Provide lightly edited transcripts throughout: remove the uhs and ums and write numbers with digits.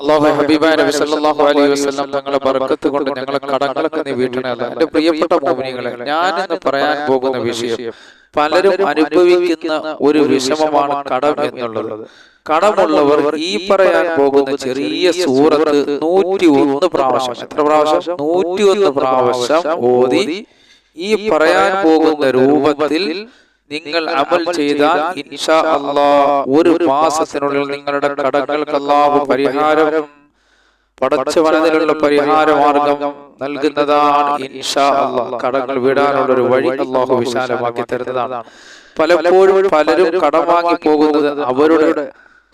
അല്ലാഹു ഹബീബായ നബി സല്ലല്ലാഹു അലൈഹി വസല്ലം തങ്ങളുടെ ബർക്കത്ത് കൊണ്ട് ഞങ്ങളെ കടങ്ങളൊക്കെ നീ വീട്ടണേ അല്ലാഹ്. എൻ്റെ പ്രിയപ്പെട്ട മുഅ്മിനീങ്ങളെ, ഞാൻ ഇന്ന് പറയാൻ പോകുന്ന വിഷയം പലരും അനുഭവിക്കുന്ന ഒരു വിഷമമാണ് കടം എന്നുള്ളത്. കടമുള്ളവർ ഈ പറയാൻ പോകുന്ന ചെറിയ സൂറത്ത് 101 പ്രാവശ്യം, എത്ര പ്രാവശ്യം? 101 പ്രാവശ്യം ഓതി ഈ പറയാൻ പോകുന്ന രൂപത്തിൽ നിങ്ങൾ അമൽ ചെയ്താൽ ഇൻഷാ അല്ലാഹ് ഒരു മാസത്തിനുള്ളിൽ നിങ്ങളുടെ കടങ്ങൾക്ക് അല്ലാഹു പരിഹാരം, പടച്ചവനതിലുള്ള പരിഹാര മാർഗം നൽകുന്നതാണ് ഇൻഷാ അല്ലാഹ്. കടങ്ങൾ വിടാനുള്ള ഒരു വഴി അല്ലാഹു വിശാലമാക്കി തരുന്നതാണ്. പലപ്പോഴും പലരും കടം വാങ്ങി പോകുന്നത് അവരുടെ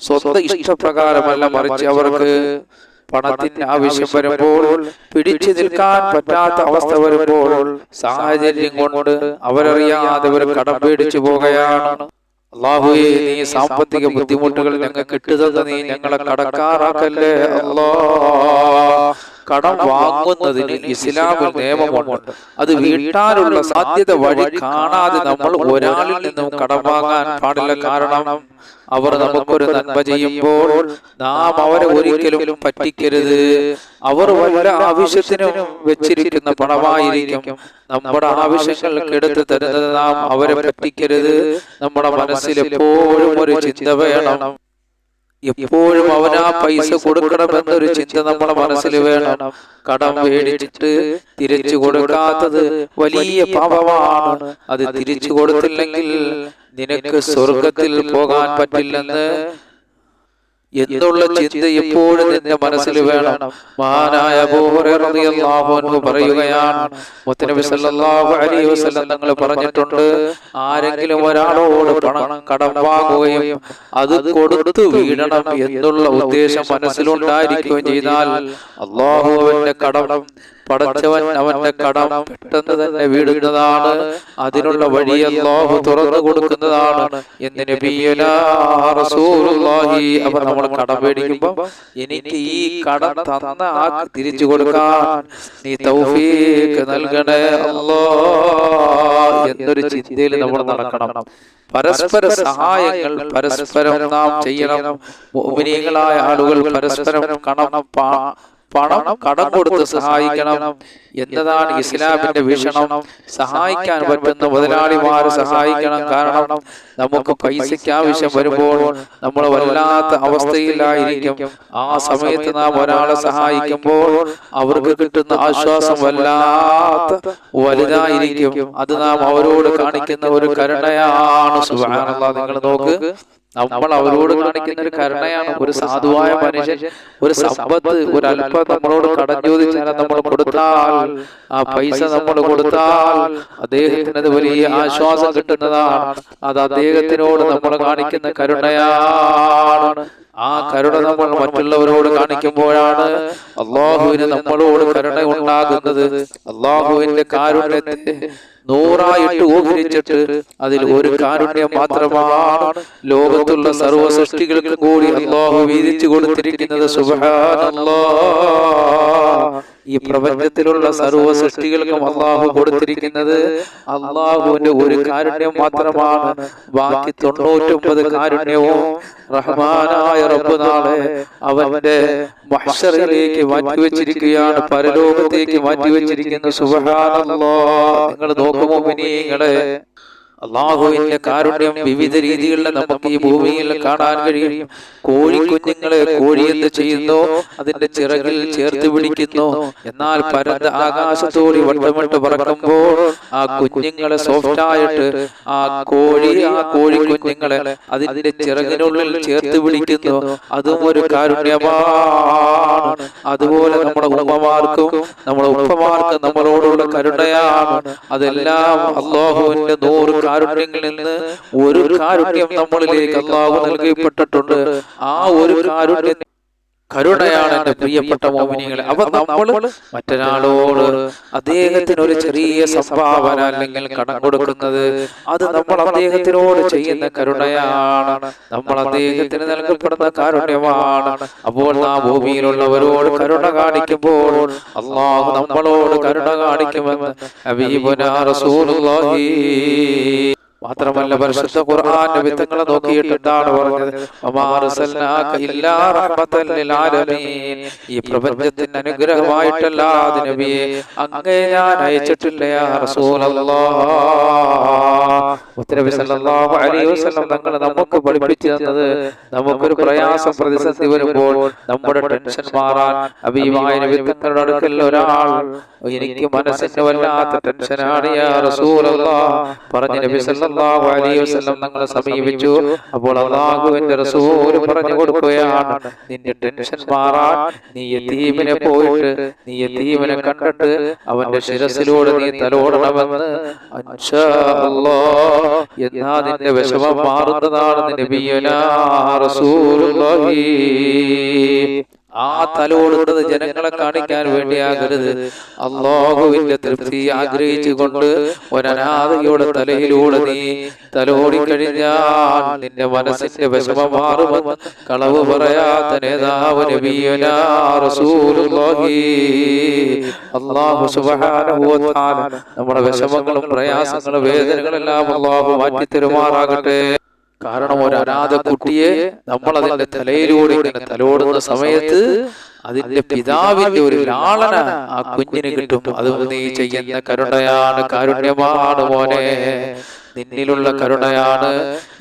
സ്വന്തം ഇഷ്ടപ്രകാരമല്ല, മറിച്ച് അവർക്ക് പണത്തിന് ആവശ്യം വരുമ്പോൾ, പിടിച്ചു നിൽക്കാൻ പറ്റാത്ത അവസ്ഥ വരുമ്പോൾ, സാഹചര്യം കൊണ്ട് അവരറിയാതെ അവർ കടം പേടിച്ചു പോകുകയാണ്. അല്ലാഹുവേ, നീ സാമ്പത്തിക ബുദ്ധിമുട്ടുകൾ ഞങ്ങൾക്ക് കിട്ടുന്നത് നീ ഞങ്ങളെ കടക്കാറാക്കല്ലേ അല്ലാഹ്. കടം വാങ്ങുന്നതിന് ഇസ്ലാമിൽ നിയമമുണ്ട്. അത് വീട്ടാനുള്ള സാധ്യത വഴി കാണാതെ നമ്മൾ ഒരാളിൽ നിന്നും കടം വാങ്ങാൻ പാടില്ല. കാരണം അവർ നമുക്കൊരു നന്മ ചെയ്യുമ്പോൾ നാം അവരെ ഒരിക്കലും പറ്റിക്കരുത്. അവർ വല്ല ആവശ്യത്തിനും വെച്ചിരിക്കുന്ന പണമായിരിക്കും. നമ്മുടെ ആവശ്യങ്ങൾക്ക് എടുത്ത് തരുന്നത് നാം അവരെ പറ്റിക്കരുത്. നമ്മുടെ മനസ്സിൽ എപ്പോഴും ഒരു ചിന്ത വേണം. എപ്പോഴും അവനാ പൈസ കൊടുക്കണമെന്നൊരു ചിന്ത നമ്മുടെ മനസ്സിൽ വേണം. കടം മേടിച്ചിട്ട് തിരിച്ചു കൊടുക്കാത്തത് വലിയ പാപമാണ്. അത് തിരിച്ചു കൊടുത്തില്ലെങ്കിൽ നിനക്ക് സ്വർഗത്തിൽ പോകാൻ പറ്റില്ലെന്ന് എന്നുള്ള ചിന്ത എപ്പോഴും നിന്റെ മനസ്സിൽ വേണം. മഹാനായ അബൂ ഹുറൈറ റളിയല്ലാഹു അൻഹു പറയുകയാണ്, മുത്തനബി സല്ലല്ലാഹു അലൈഹി വസല്ലം തങ്ങൾ പറഞ്ഞിട്ടുണ്ട്, ആരെങ്കിലും ഒരാളോട് പണം കടം വാങ്ങുകയും അത് കൊടുത്തു വീടണം എന്നുള്ള ഉദ്ദേശം മനസ്സിലുണ്ടായിരിക്കുകയും ചെയ്താൽ അല്ലാഹു അവന്റെ കടം, പടച്ചവൻ അവന്റെ കടം പെട്ടെന്ന് തന്നെ വീടുന്നതാണ്. അതിനുള്ള വഴി അല്ലാഹു തുറന്നു കൊടുക്കുന്നതാണ് എന്ന് നബിയുനാ റസൂലുള്ളാഹി. അപ്പോൾ നമ്മൾ കടം മേടിക്കുമ്പോൾ എനിക്ക് ഈ കടം തന്ന ആൾക്ക് തിരിച്ചു കൊടുക്കാൻ നീ തൗഫീഖ് നൽകണേ അല്ലാഹ് എന്നൊരു ചിന്തയിൽ നമ്മൾ നടക്കണം. പരസ്പര സഹായങ്ങൾ പരസ്പരം നാം ചെയ്യണം. മുഅ്മിനീങ്ങളായ ആളുകൾ പരസ്പരം പണം കടം കൊടുത്ത് സഹായിക്കണം എന്നതാണ് ഇസ്ലാമിന്റെ വീക്ഷണം. സഹായിക്കാൻ പറ്റുന്ന മുതലാളിമാരെ സഹായിക്കണം. കാരണം നമുക്ക് പൈസയ്ക്ക് ആവശ്യം വരുമ്പോൾ നമ്മൾ വല്ലാത്ത അവസ്ഥയിലായിരിക്കും. ആ സമയത്ത് നാം ഒരാളെ സഹായിക്കുമ്പോൾ അവർക്ക് കിട്ടുന്ന ആശ്വാസം വല്ലാത്ത വലുതായിരിക്കും. അത് നാം അവരോട് കാണിക്കുന്ന ഒരു കരുണയാണ്. സുബ്ഹാനല്ലാഹ്, നിങ്ങൾ നോക്ക്, നമ്മൾ അവരോട് കാണിക്കുന്ന ഒരു കരുണയാണ്. ഒരു സാധുവായ മനുഷ്യൻ ഒരു സമ്പത്ത് ഒരു അല്പം നമ്മളോട് കടം ചോദിച്ചാൽ നമ്മൾ കൊടുത്താൽ, ആ പൈസ നമ്മൾ കൊടുത്താൽ അദ്ദേഹത്തിന് അത് വലിയ ആശ്വാസം കിട്ടുന്നതാണ്. അത് അദ്ദേഹത്തിനോട് നമ്മൾ കാണിക്കുന്ന കരുണയാണ്. ആ കരുണ നമ്മൾ മറ്റുള്ളവരോട് കാണിക്കുമ്പോഴാണ് അല്ലാഹുവിന് നമ്മളോട് കരുണ ഉണ്ടാകുന്നത്. അല്ലാഹുവിന്റെ കാരുണ്യത്തെ 100ആയിട്ട് ഉപകരിച്ചിട്ട് അതിൽ ഒരു കാരുണ്യം മാത്രമാണ് ലോകത്തുള്ള സർവ്വ സൃഷ്ടികൾക്കും കൂടി അല്ലാഹു വീതിച്ചു കൊടുത്തിരിക്കുന്നത്. സുബ്ഹാനല്ലാഹ്, ഈ പ്രപഞ്ചത്തിലുള്ള സർവ്വ സൃഷ്ടികൾക്കും അല്ലാഹു കൊടുത്തിരിക്കുന്നത് അല്ലാഹുവിന്റെ ഒരു കാരുണ്യം മാത്രമാണ്. ബാക്കി 99 കാരുണ്യവും റഹ്മാനായ റബ്ബ് നാളെ അവന്റെ മഹ്ശറിലേക്ക് മാറ്റിവെച്ചിരിക്കുകയാണ്, പരലോകത്തേക്ക് മാറ്റിവെച്ചിരിക്കുന്നു. സുബ്ഹാനല്ലാഹ്, നിങ്ങൾ നോക്കുമോ മുഅ്മിനീങ്ങളെ, അല്ലാഹുവിന്റെ കാരുണ്യം വിവിധ രീതികളിൽ നമുക്ക് ഈ ഭൂമിയിൽ കാണാൻ കഴിയും. കോഴിക്കുഞ്ഞുങ്ങളെ കോഴി എന്ത് ചെയ്യുന്നു? അതിന്റെ ചിറകിൽ ചേർത്ത് പിടിക്കുന്നു. എന്നാൽ പരന്ന ആകാശത്തോടി വട്ടമിട്ട് പറക്കുമ്പോൾ ആ കുഞ്ഞുങ്ങളെ സോഫ്റ്റായിട്ട് ആ കോഴിക്കുഞ്ഞുങ്ങളെ അതിന്റെ ചിറകിനുള്ളിൽ ചേർത്ത് പിടിക്കുന്നു. അതും ഒരു കാരുണ്യമാണ്. അതുപോലെ നമ്മുടെ ഉമ്മമാർക്കും നമ്മുടെ ഉപ്പമാർക്കും നമ്മളോടുള്ള കരുണയാണ്. അതെല്ലാം അല്ലാഹുവിന്റെ 100 കാരുണ്യങ്ങളിൽ നിന്ന് ഒരു കാരുണ്യം നമ്മളിലേക്ക് അല്ലാഹു നൽകപ്പെട്ടിട്ടുണ്ട്. ആ ഒരു കരുണയാണ് എന്റെ പ്രിയപ്പെട്ട മുഅ്മിനീങ്ങളെ. അപ്പൊ നമ്മൾ മറ്റൊരാളോട് അദ്ദേഹത്തിന് ഒരു ചെറിയ സംഭാവന അല്ലെങ്കിൽ കടം കൊടുക്കുന്നത് അത് നമ്മൾ അദ്ദേഹത്തിനോട് ചെയ്യുന്ന കരുണയാണ്, നമ്മൾ അദ്ദേഹത്തിന് നൽകപ്പെടുന്ന കാരുണ്യമാണ്. അപ്പോൾ നാം ഭൂമിയിലുള്ളവരോട് കരുണ കാണിക്കുമ്പോൾ അല്ലാഹു നമ്മളോട് കരുണ കാണിക്കുമെന്ന് ഹബീബുനാ റസൂലുള്ളാഹി മാത്രമല്ല പരിശുദ്ധ ഖുർആൻ നബി തങ്ങളെ നോക്കിയിട്ട് എന്താണ് പറഞ്ഞത്? വമാ അർസൽനാക ഇല്ലാ റഹ്മത്തൻ ലിൽ ആലമീൻ. ഈ പ്രപഞ്ചത്തിന് അനുഗ്രഹമായിട്ടല്ലാതെ നബിയെ അങ്ങേ ഞാൻ അയച്ചിട്ടില്ല യാ റസൂലല്ലാഹ്. മുത്തനബി സല്ലല്ലാഹു അലൈഹി വസല്ലം തങ്ങൾ നമുക്ക് പഠിപ്പിച്ചു തന്നത്, നമുക്കൊരു പ്രയാസം പ്രതിസന്ധി വരുമ്പോൾ നമ്മുടെ ടെൻഷൻ മാറാൻ ഹബീബായ നബി തങ്ങളുടെ അടുക്കൽ ഒരാൾ എനിക്ക് മനസ്സിന് വല്ലാത്ത ടെൻഷനാണ് യാ റസൂലല്ലാഹ് പറഞ്ഞ നബി സല്ലല്ലാഹു അലൈഹി വസല്ലം തങ്ങളെ സമീപിച്ചു. അപ്പോൾ അല്ലാഹുവിന്റെ റസൂൽ പറഞ്ഞു കൊടുക്കുകയാണ്, നിന്റെ ടെൻഷൻ മാറാൻ നീ യതീമിനെ പോയിട്ട് നീ യതീമിനെ കണ്ടിട്ട് അവന്റെ ശിരസിലൂടെ നീ തലോടണമെന്ന്. ഇൻഷാ അല്ലാഹ് എന്നാ നിന്റെ വിഷമം മാറുന്നതാണ് നബിയനാ റസൂലുള്ളാഹി. ആ തലോടുന്നത് ജനങ്ങളെ കാണിക്കാൻ വേണ്ടിയാകരുത്, അല്ലാഹുവിന്റെ തൃപ്തി ആഗ്രഹിച്ചുകൊണ്ട് ഒരനാഥയുടെ തലയിലൂടെ നീ തലോടിക്കഴിഞ്ഞാൽ നിന്റെ മനസ്സിന്റെ വിഷമം മാറുമെന്ന് കളവ് പറയാത്ത നേതാവ് നബിയനാ റസൂലുള്ളാഹി. അല്ലാഹു സുബ്ഹാനഹു വ തആല നമ്മുടെ വിഷമങ്ങളും പ്രയാസങ്ങളും വേദനകളെല്ലാം അല്ലാഹു മാറ്റി തരുമാറാകട്ടെ. കാരണം ഒരു അനാഥ കുട്ടിയെ നമ്മൾ അതിന്റെ തലയിലൂടെ ഇങ്ങനെ തലോടുന്ന സമയത്ത് അതിന്റെ പിതാവിന്റെ ഒരു ലാളന ആ കുഞ്ഞിന് കിട്ടും. അത് നീ ചെയ്യുന്ന കരുണയാണ്, കാരുണ്യമാണ് മോനെ, നിന്നിലുള്ള കരുണയാണ്.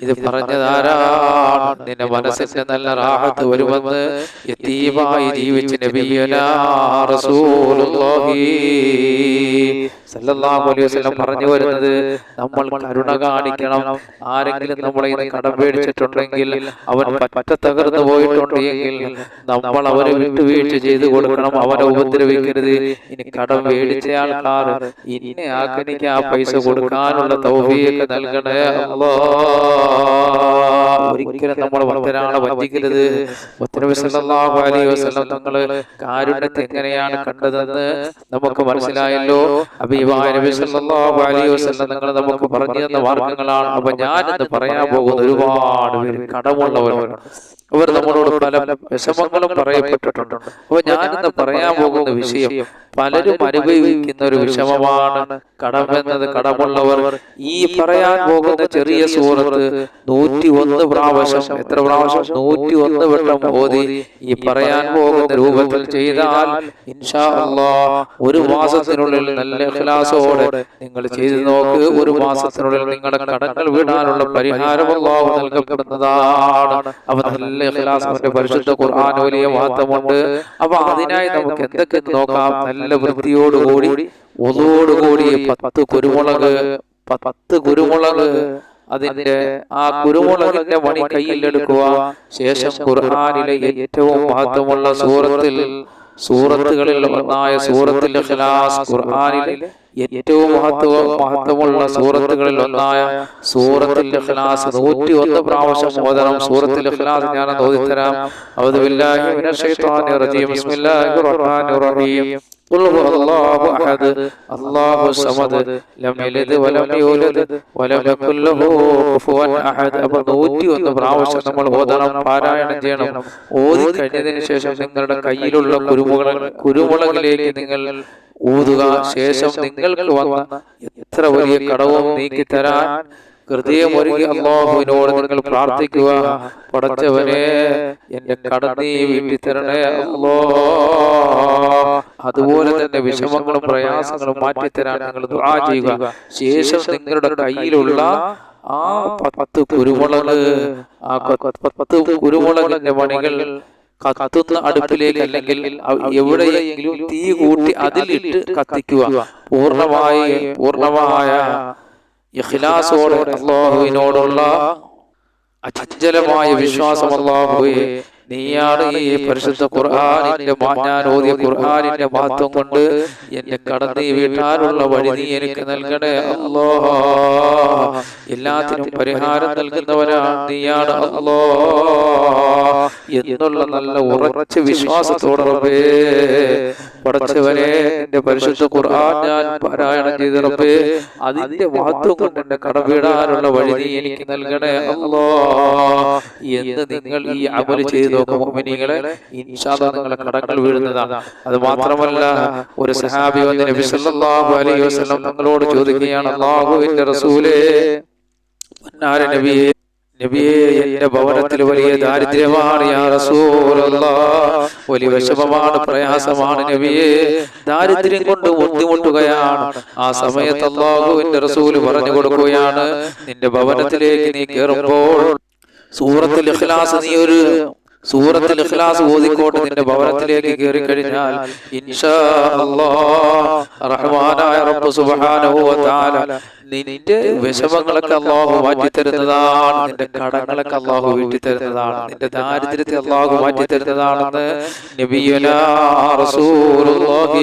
ഇത് പറഞ്ഞതാരാണ്? നിന്റെ മനസ്സിന് നല്ല റാഹത്ത് വരുമെന്ന് യതീമായി ജീവിച്ച നബിയനാ റസൂലുള്ളാഹി സല്ലല്ലാഹു അലൈഹി വസല്ലം പറഞ്ഞു വരുന്നത്, നമ്മൾ കരുണ കാണിക്കണം. ആരെങ്കിലും നമ്മളെ ഇന്ന് കടം പേടിച്ചിട്ടുണ്ടെങ്കിൽ, അവൻ പറ്റ തകർന്നു പോയിട്ടുണ്ടെങ്കിൽ നമ്മൾ അവരെ വിട്ടുവീഴ്ച ചെയ്തു കൊടുക്കണം, അവനെ ഉപദ്രവിക്കരുത്. ഇനി കടം പേടിച്ച ആൾക്കാർ ഇന്നെ ആക്കനിക്ക് ആ പൈസ കൊടുക്കാനുള്ള തൗഫീഖ് നൽകണേ അല്ലാഹ്. ഒരിക്കലും നമ്മൾ ഭക്തരാണ് വഞ്ചിക്കരുത്. മുത്തനബി സല്ലല്ലാഹു അലൈഹി വസല്ലം തങ്ങള് കാരുണ്യത്തെ എങ്ങനെയാണ് കണ്ടതെന്ന് നമുക്ക് മനസ്സിലായല്ലോ. ഹബീബായ നബി സല്ലല്ലാഹു അലൈഹി വസല്ലം തങ്ങൾ നമുക്ക് പറഞ്ഞു തന്ന മാർഗങ്ങളാണ്. അപ്പൊ ഞാനിന്ന് പറയാൻ പോകുന്ന ഒരുപാട് പേര് കടമുള്ളവരാണ്. അവർ നമ്മളോട് പല വിഷമങ്ങളും പറയപ്പെട്ടിട്ടുണ്ട്. അപ്പൊ ഞാനിന്ന് പറയാൻ പോകുന്ന വിഷയം പലരും അനുഭവിക്കുന്ന ഒരു വിഷമമാണ് കടമെന്നത്. കടമുള്ളവർ ഈ പറയാൻ പോകുന്ന ചെറിയ സൂറത്ത് 101 പ്രാവശ്യം, എത്ര പ്രാവശ്യം? 101 വട്ടം ഓതി ഈ പറയാൻ പോകുന്ന രൂപത്തിൽ ചെയ്താൽ ഇൻഷാ അല്ലാഹ് ഒരു മാസത്തിനുള്ളിൽ നല്ല ഇഖ്ലാസോടെ നിങ്ങൾ ചെയ്തു നോക്ക്. ഒരു മാസത്തിനുള്ളിൽ നിങ്ങളുടെ കടങ്ങൾ വീടാനുള്ള പരിഹാരം അല്ലാഹു നൽകപ്പെടുന്നതാണ്. അവ നല്ല ഇഖ്ലാസിന്റെ പരിശുദ്ധ ഖുർആൻ വലിയ മഹത്വമുണ്ട്. അപ്പൊ അതിനായി നമുക്ക് എന്തൊക്കെ നോക്കാം. നല്ല വൃത്തിയോടുകൂടി ഒന്നോടുകൂടി 10 കുരുമുളക് അതിന്റെ ആ കുരുമുളകിന്റെ മണി കയ്യിലെടുക്കുക. ശേഷം ഖുർആനിലെ ഏറ്റവും മഹത്വമുള്ള സൂറത്തുകളിൽ ഒന്നായ സൂറത്തുൽ ഇഖ്ലാസ്, ഖുർആനിലെ ഏറ്റവും മഹത്വമുള്ള സൂറത്തുകളിൽ ഒന്നായ സൂറത്തുൽ ഇഖ്ലാസ് 101 പ്രാവശ്യം ഓതണം. സൂറത്തുൽ ഇഖ്ലാസ് ഞാൻ ഓതിത്തരാം. അഊദു ബില്ലാഹി മിനശ് ശൈത്വാനിർ റജീം. ബിസ്മില്ലാഹിർ റഹ്മാനിർ റഹീം. ഖുൽ ഹുവല്ലാഹു അഹദ് അല്ലാഹു സമദ് ലം യലിദ് വലം യൂലദ് വലം യകുൽ ലഹു കുഫുവൻ അഹദ്. അപ്പോൾ 101 പ്രാവശ്യം നമ്മൾ ഓതണം, പാരായണം ചെയ്യണം. ഓതി കഴിഞ്ഞതിന് ശേഷം നിങ്ങളുടെ കയ്യിലുള്ള കുരുമുളകിലേക്ക് നിങ്ങൾ ഊതുക. ശേഷം നിങ്ങൾക്ക് വന്ന എത്ര വലിയ കടവും നീക്കി തരാൻ ഹൃദയമൊരുങ്ങി അല്ലാഹുവിനോട് നിങ്ങൾ പ്രാർത്ഥിക്കുക. പടച്ചവനെ, എന്റെ കടം നീ വീട്ടി തരണേ അല്ലാഹ്. അതുപോലെ തന്നെ വിഷമങ്ങളും പ്രയാസങ്ങളും മാറ്റിത്തരാൻ നിങ്ങൾ ദുആ ചെയ്യുക. ശേഷം നിങ്ങളുടെ കയ്യിലുള്ള ആ 10 കുരുമുളക്, ആ 10 കുരുമുളകിന്റെ മണികൾ കത്തുന്ന അടുപ്പിലേക്ക് അല്ലെങ്കിൽ എവിടെയെങ്കിലും തീ കൂട്ടി അതിലിട്ട് കത്തിക്കുക. പൂർണ്ണമായ ഇഖ്ലാസോടെ അല്ലാഹുവിനോടുള്ള അചഞ്ചലമായ വിശ്വാസം, അല്ലാഹുവേ നീയാണ് ഈ പരിശുദ്ധ ഖുർആനിന്റെ ഞാൻ ഓതിയ ഖുർആനിന്റെ മഹത്വം കൊണ്ട് എന്റെ കടന്നു വീട്ടാനുള്ള വഴി നീ എനിക്ക് നൽകണേ അല്ലാഹ്. എല്ലാത്തിനും പരിഹാരം നൽകുന്നവനാണ് നീയാണ് അല്ലാഹ് എന്നുള്ള നല്ല ഉറച്ച വിശ്വാസത്തോടെ റബ്ബേ പടച്ചവനെ എന്റെ പരിശുദ്ധ ഖുർആൻ ഞാൻ പാരായണം ചെയ്ത റബ്ബേ അതിന്റെ മഹത്വം കൊണ്ട് എന്റെ കടം വീടാനുള്ള വഴി നീ എനിക്ക് നൽകണേ അല്ലാഹ് എന്ന് നിങ്ങൾ ഈ അമൽ ചെയ്തു മുഅ്മിനീങ്ങളെ ഇൻഷാ അല്ലാഹ് നിങ്ങളുടെ കടങ്ങൾ വീഴുന്നതാണ്. അത് മാത്രമല്ല, ഒരു സഹാബി വന്ന് നബി സല്ലല്ലാഹു അലൈഹി വസല്ലം തങ്ങളോട് ചോദിക്കുകയാണ്, അല്ലാഹുവിന്റെ റസൂലേ നബിയെ നബിയെ എന്റെ ഭവനത്തിൽ വലിയ ദാരിദ്ര്യമാണ് യാ റസൂലല്ലാഹ്, വലിയ വിഷമമാണ്, പ്രയാസമാണ് നബിയെ, ദാരിദ്ര്യം കൊണ്ട് ബുദ്ധിമുട്ടുകയാണ്. ആ സമയത്ത് അല്ലാഹുവിന്റെ റസൂൽ പറഞ്ഞു കൊടുക്കുകയാണ്, നിന്റെ ഭവനത്തിലേക്ക് നീ കയറുമ്പോൾ സൂറത്തുൽ ഇഖ്ലാസ് ഓതിക്കോട്ടെ. നിന്റെ ഭവനത്തിലേക്ക് കയറി കഴിഞ്ഞാൽ ഇൻഷാ അല്ലാഹ് റഹ്മാനായ റബ്ബ് സുബ്ഹാനഹു വ തആല നിന്റെ വിഷമങ്ങളൊക്കെ അല്ലാഹു മാറ്റി തരുന്നതാണ്, നിന്റെ കടങ്ങളൊക്കെ അല്ലാഹു വീട്ടി തരുന്നതാണ്, നിന്റെ ദാരിദ്ര്യത്തെ അല്ലാഹു മാറ്റി തരുന്നതാണെന്ന് നബിയുനാ റസൂലുള്ളാഹി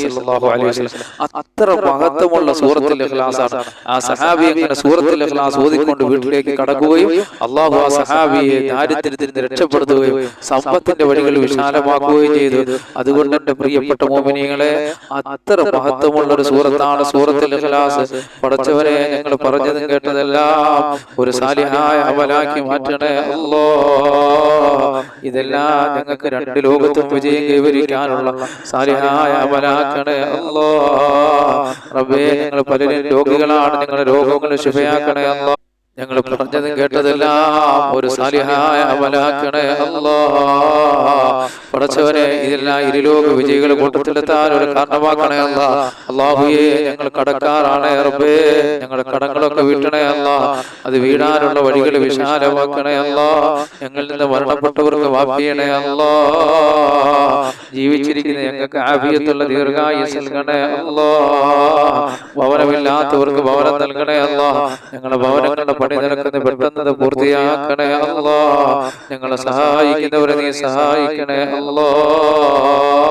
സ്വല്ലല്ലാഹു അലൈഹി വസല്ലം. അത്ര മഹത്വമുള്ള സൂറത്തുൽ ഇഖ്ലാസ് ആണ്. ആ സഹാബി അങ്ങനെ സൂറത്തുൽ ഇഖ്ലാസ് ഓതിക്കൊണ്ട് വീട്ടിലേക്ക് കടക്കുകയും അല്ലാഹു ആ സഹാബിയെ ദാരിദ്ര്യത്തിൽ നിന്ന് രക്ഷപ്പെടുത്തുകയും സമ്പത്തിന്റെ വഴികൾ വിശാലമാക്കുകയും ചെയ്തു. അതുകൊണ്ട് എന്റെ പ്രിയപ്പെട്ട മുഅ്മിനീങ്ങളെ, അത്ര മഹത്വമുള്ള ഒരു സൂറത്താണ് സൂറത്തുൽ ഇഖ്ലാസ്. പടച്ചവനെ, ഞങ്ങൾ പറഞ്ഞതും കേട്ടതെല്ലാം ഒരു സാലിഹായ അമലാക്കി മാറ്റണേ അല്ലാഹ്. ഇതെല്ലാം ഞങ്ങൾക്ക് രണ്ട് ലോകത്തും വിജയം കൈവരിക്കാനുള്ള സാലിഹായ അമലാക്കണേ അല്ലാഹ്. റബ്ബേ, ഞങ്ങൾ പലരും രോഗികളാണ്, ഞങ്ങളുടെ രോഗങ്ങൾ ശിഫയാക്കണേ അല്ലാഹ്. ഞങ്ങൾ പറഞ്ഞതും കേട്ടതെല്ലാം ഒരു സാലിഹായ അമലാക്കണേ അല്ലാഹ്. പടച്ചവനെ, ഇതെല്ലാം ഇരുലോക വിജയികൾ കൂട്ടത്തിലെത്താൻ ഒരു കാരണമാക്കണേ അല്ലാഹ്. അല്ലാഹുവേ, ഞങ്ങൾ കടക്കാരാണ് റബ്ബേ, ഞങ്ങളുടെ കടങ്ങളൊക്കെ വീട്ടണേ അല്ലാഹ്. അത് വീടാനുള്ള വഴികൾ വിശാലമാക്കണേ അല്ലാഹ്. ഞങ്ങളിൽ നിന്ന് മരണപ്പെട്ടവർക്ക് മാഫിയണേ അല്ലാഹ്. ജീവിച്ചിരിക്കുന്ന ഞങ്ങൾക്ക് ആഫിയത്തുള്ള ദീർഘായുസ്സ് നൽകണേ അല്ലാഹ്. ഭവനമില്ലാത്തവർക്ക് ഭവനം നൽകണേ അല്ലാഹ്. ഞങ്ങളുടെ ഭവനങ്ങളുടെ പണി നടക്കുന്ന പെട്ടെന്ന് പൂർത്തിയാക്കണേ അല്ലാഹ്. ഞങ്ങളെ സഹായിക്കുന്നവരെ നീ സഹായിക്കണേ അല്ലാഹ്.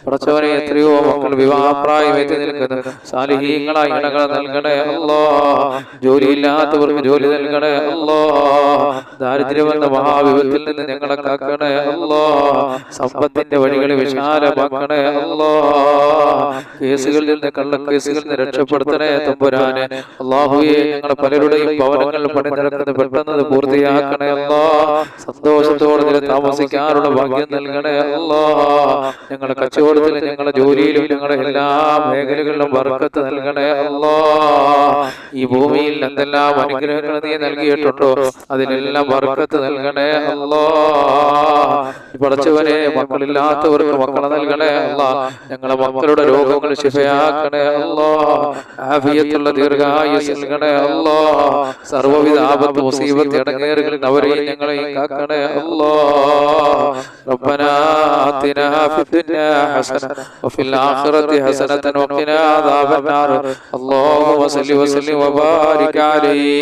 പടച്ചവനെ, എത്രയോ മക്കൾ വിവാഹപ്രായം എത്തി നിൽക്കുന്നു, സാലിഹീങ്ങളായ ഇണകളെ നൽകണേ അല്ലാഹ്. ജോലിയില്ലാത്തവർക്ക് ജോലി നൽകണേ അല്ലാഹ്. ദാരിദ്ര്യമെന്ന മഹാവിപത്തിൽ നിന്ന് ഞങ്ങളെ കാക്കണേ അല്ലാഹ്. സമ്പത്തിന്റെ വഴികളെ വിശാലമാക്കണേ അല്ലാഹ്. കേസുകളിൽ നിന്ന്, കള്ളക്കേസുകളിൽ നിന്ന് രക്ഷപ്പെടുത്തണേ തമ്പുരാനെ. അല്ലാഹുവേ, ഞങ്ങളെ പലരുടെയും ഭവനങ്ങൾ പണി നടക്കുന്നത് പെട്ടെന്ന് പൂർത്തിയാക്കണേ അല്ലാഹ്. സന്തോഷത്തോടെ ഇതിൽ താമസിക്കാനുള്ള ഭാഗ്യം നൽകണേ അല്ലാഹ്. ഞങ്ങളുടെ കച്ചവടത്തിലും ഞങ്ങളുടെ ജോലിയിലും ഞങ്ങളുടെ എല്ലാ മേഖലകളിലും ബർക്കത്ത് നൽകണേ അല്ലാഹ്. ഈ ഭൂമിയിൽ എന്തെല്ലാം അനുഗ്രഹങ്ങൾ നീ നൽകിയിട്ടുണ്ടോ അതിലെല്ലാം ബർക്കത്ത് നൽകണേ അല്ലാഹ്. പടച്ചവനെ, മക്കളില്ലാത്തവർക്ക് മക്കളെ നൽകണേ അല്ലാഹ്. ഞങ്ങളുടെ മക്കളുടെ രോഗങ്ങൾ ശിഫയാക്കണേ അല്ലാഹ്. ആഫിയത്തുള്ള ദീർഘായുസ്സ് നൽകണേ അല്ലാഹ്. സർവ്വവിധ ആപത്ത് മുസീബത്ത് ഇടങ്ങേറുകളിൽ അവരെയും ഞങ്ങളെയും കാക്കണേ അല്ലാഹ്. റബ്ബനാ ആതിനാ ഫിദ്ദുനിയാ ഹസന വഫിൽ ആഖിറതി ഹസനതൻ വഖിനാ അദാബന്നാർ. അല്ലാഹുമ്മ സ്വല്ലി വസല്ലിം വബാരിക് അലൈഹി.